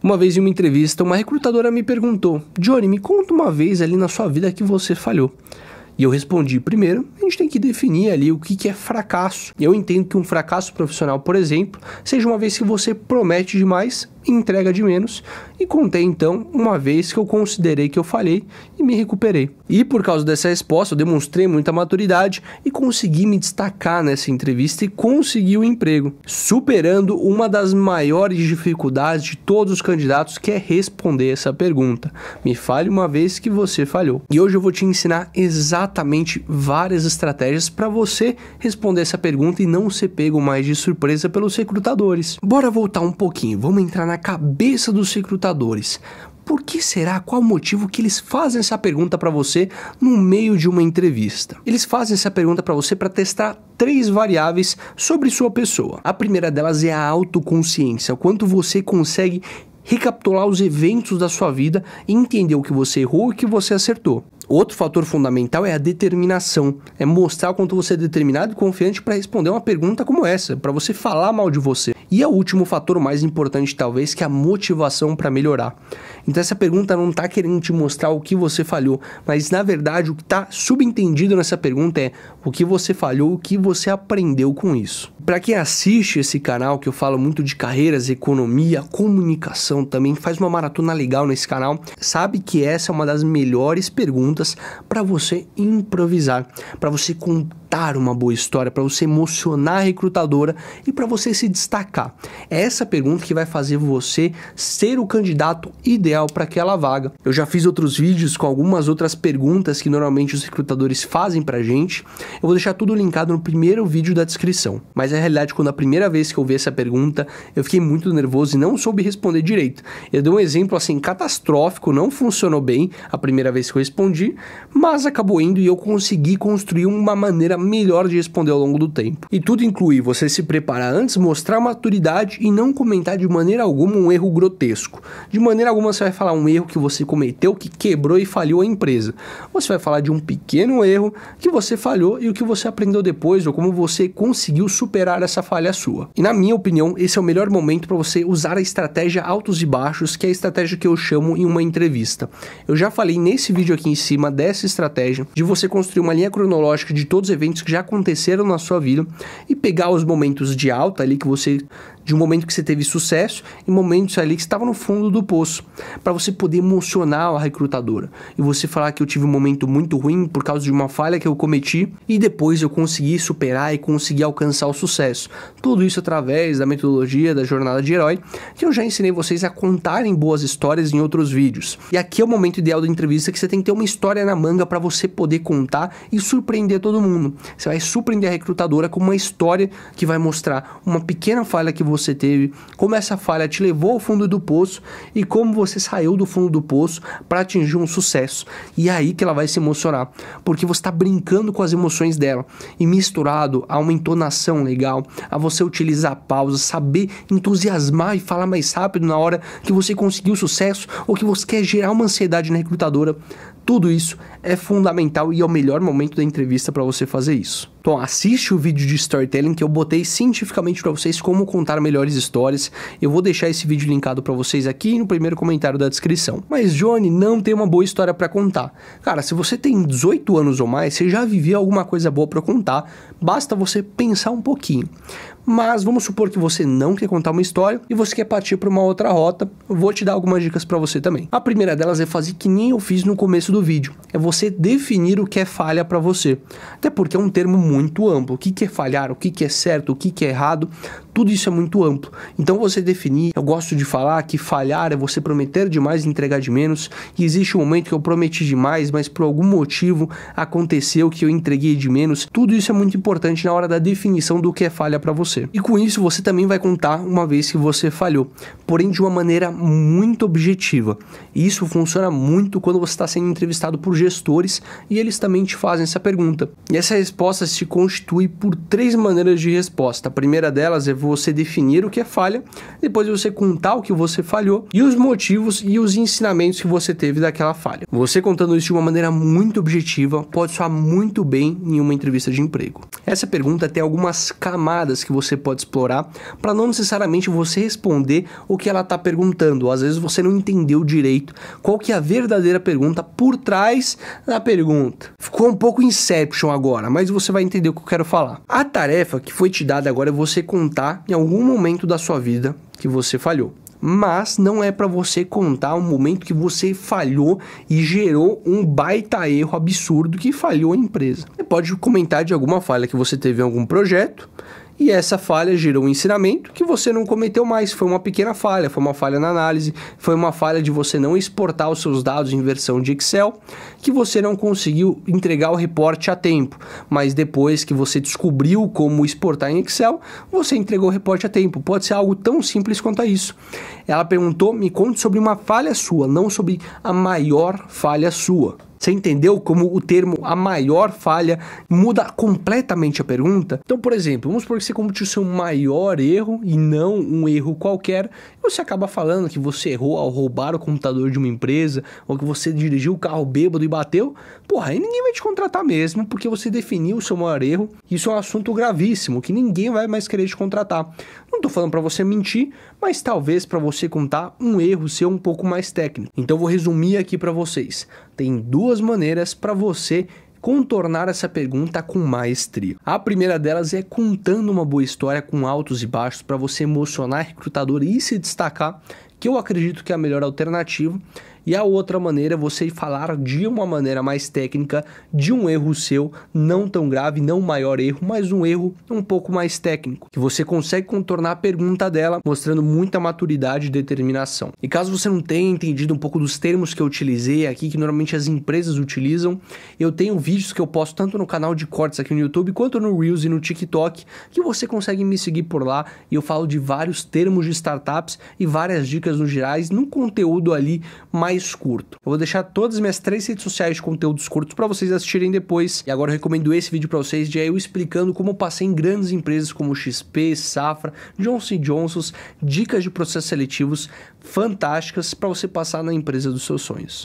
Uma vez em uma entrevista, uma recrutadora me perguntou: Johnny, me conta uma vez ali na sua vida que você falhou. E eu respondi: primeiro, a gente tem que definir ali o que é fracasso. Eu entendo que um fracasso profissional, por exemplo, seja uma vez que você promete demais e entrega de menos. E contei então uma vez que eu considerei que eu falhei e me recuperei. E por causa dessa resposta eu demonstrei muita maturidade e consegui me destacar nessa entrevista e consegui o emprego, superando uma das maiores dificuldades de todos os candidatos, que é responder essa pergunta: me fale uma vez que você falhou. E hoje eu vou te ensinar exatamente várias estratégias para você responder essa pergunta e não ser pego mais de surpresa pelos recrutadores. Bora voltar um pouquinho, vamos entrar na cabeça dos recrutadores. Por que será? Qual o motivo que eles fazem essa pergunta para você no meio de uma entrevista? Eles fazem essa pergunta para você para testar 3 variáveis sobre sua pessoa. A primeira delas é a autoconsciência, o quanto você consegue recapitular os eventos da sua vida e entender o que você errou e o que você acertou. Outro fator fundamental é a determinação, é mostrar o quanto você é determinado e confiante para responder uma pergunta como essa, para você falar mal de você. E o último fator mais importante talvez, que é a motivação para melhorar. Então essa pergunta não está querendo te mostrar o que você falhou, mas na verdade o que está subentendido nessa pergunta é o que você falhou, o que você aprendeu com isso. Para quem assiste esse canal, que eu falo muito de carreiras, economia, comunicação também, faz uma maratona legal nesse canal, sabe que essa é uma das melhores perguntas para você improvisar, para você contar uma boa história, para você emocionar a recrutadora e para você se destacar. É essa pergunta que vai fazer você ser o candidato ideal para aquela vaga. Eu já fiz outros vídeos com algumas outras perguntas que normalmente os recrutadores fazem pra gente. Eu vou deixar tudo linkado no primeiro vídeo da descrição. Mas na realidade, quando a primeira vez que eu vi essa pergunta, eu fiquei muito nervoso e não soube responder direito. Eu dei um exemplo assim catastrófico, não funcionou bem a primeira vez que eu respondi, mas acabou indo e eu consegui construir uma maneira melhor de responder ao longo do tempo. E tudo inclui você se preparar antes, mostrar maturidade e não comentar de maneira alguma um erro grotesco. De maneira alguma você vai falar um erro que você cometeu, que quebrou e falhou a empresa. Você vai falar de um pequeno erro que você falhou e o que você aprendeu depois, ou como você conseguiu superar essa falha sua. E na minha opinião, esse é o melhor momento para você usar a estratégia altos e baixos, que é a estratégia que eu chamo em uma entrevista. Eu já falei nesse vídeo aqui em cima dessa estratégia, de você construir uma linha cronológica de todos os eventos que já aconteceram na sua vida e pegar os momentos de alta ali que você... de um momento que você teve sucesso e momentos ali que você estava no fundo do poço, para você poder emocionar a recrutadora e você falar que eu tive um momento muito ruim por causa de uma falha que eu cometi e depois eu consegui superar e consegui alcançar o sucesso. Tudo isso através da metodologia da jornada de herói, que eu já ensinei vocês a contarem boas histórias em outros vídeos. E aqui é o momento ideal da entrevista, que você tem que ter uma história na manga para você poder contar e surpreender todo mundo. Você vai surpreender a recrutadora com uma história que vai mostrar uma pequena falha que você teve, como essa falha te levou ao fundo do poço e como você saiu do fundo do poço para atingir um sucesso. E é aí que ela vai se emocionar, porque você está brincando com as emoções dela e misturado a uma entonação legal, a você utilizar pausas, saber entusiasmar e falar mais rápido na hora que você conseguiu sucesso ou que você quer gerar uma ansiedade na recrutadora. Tudo isso é fundamental e é o melhor momento da entrevista para você fazer isso. Então assiste o vídeo de storytelling que eu botei cientificamente para vocês como contar melhores histórias. Eu vou deixar esse vídeo linkado para vocês aqui no primeiro comentário da descrição. Mas Johnny, não tem uma boa história para contar. Cara, se você tem 18 anos ou mais, você já viveu alguma coisa boa para contar, basta você pensar um pouquinho. Mas vamos supor que você não quer contar uma história e você quer partir para uma outra rota. Eu vou te dar algumas dicas para você também. A primeira delas é fazer que nem eu fiz no começo do vídeo. É você definir o que é falha para você. Até porque é um termo muito amplo. O que é falhar, o que é certo, o que é errado, tudo isso é muito amplo. Então você definir, eu gosto de falar que falhar é você prometer demais e entregar de menos. E existe um momento que eu prometi demais, mas por algum motivo aconteceu que eu entreguei de menos. Tudo isso é muito importante na hora da definição do que é falha para você. E com isso você também vai contar uma vez que você falhou, porém de uma maneira muito objetiva. E isso funciona muito quando você está sendo entrevistado por gestores e eles também te fazem essa pergunta. E essa resposta se constitui por 3 maneiras de resposta. A primeira delas é você definir o que é falha, depois você contar o que você falhou e os motivos e os ensinamentos que você teve daquela falha. Você contando isso de uma maneira muito objetiva pode soar muito bem em uma entrevista de emprego. Essa pergunta tem algumas camadas que você pode explorar para não necessariamente você responder o que ela está perguntando. Às vezes você não entendeu direito qual que é a verdadeira pergunta por trás da pergunta. Ficou um pouco Inception agora, mas você vai entender o que eu quero falar. A tarefa que foi te dada agora é você contar em algum momento da sua vida que você falhou. Mas não é para você contar um momento que você falhou e gerou um baita erro absurdo que falhou a empresa. Você pode comentar de alguma falha que você teve em algum projeto e essa falha gerou um ensinamento que você não cometeu mais. Foi uma pequena falha, foi uma falha na análise, foi uma falha de você não exportar os seus dados em versão de Excel, que você não conseguiu entregar o reporte a tempo. Mas depois que você descobriu como exportar em Excel, você entregou o reporte a tempo. Pode ser algo tão simples quanto isso. Ela perguntou, me conte sobre uma falha sua, não sobre a maior falha sua. Você entendeu como o termo a maior falha muda completamente a pergunta? Então, por exemplo, vamos supor que você cometeu o seu maior erro e não um erro qualquer. E você acaba falando que você errou ao roubar o computador de uma empresa ou que você dirigiu o carro bêbado e bateu. Porra, aí ninguém vai te contratar mesmo porque você definiu o seu maior erro. Isso é um assunto gravíssimo que ninguém vai mais querer te contratar. Não tô falando para você mentir, mas talvez para você contar um erro seu um pouco mais técnico. Então, vou resumir aqui para vocês. Tem duas maneiras para você contornar essa pergunta com maestria. A primeira delas é contando uma boa história com altos e baixos para você emocionar o recrutador e se destacar, que eu acredito que é a melhor alternativa. E a outra maneira é você falar de uma maneira mais técnica de um erro seu, não tão grave, não um maior erro, mas um erro um pouco mais técnico, que você consegue contornar a pergunta dela, mostrando muita maturidade e determinação. E caso você não tenha entendido um pouco dos termos que eu utilizei aqui, que normalmente as empresas utilizam, eu tenho vídeos que eu posto tanto no canal de cortes aqui no YouTube, quanto no Reels e no TikTok, que você consegue me seguir por lá, e eu falo de vários termos de startups e várias dicas no gerais, num conteúdo ali mais curto. Eu vou deixar todas as minhas 3 redes sociais de conteúdos curtos para vocês assistirem depois. E agora eu recomendo esse vídeo para vocês, de eu explicando como passei em grandes empresas como XP, Safra, Johnson & Johnson, dicas de processos seletivos fantásticas para você passar na empresa dos seus sonhos.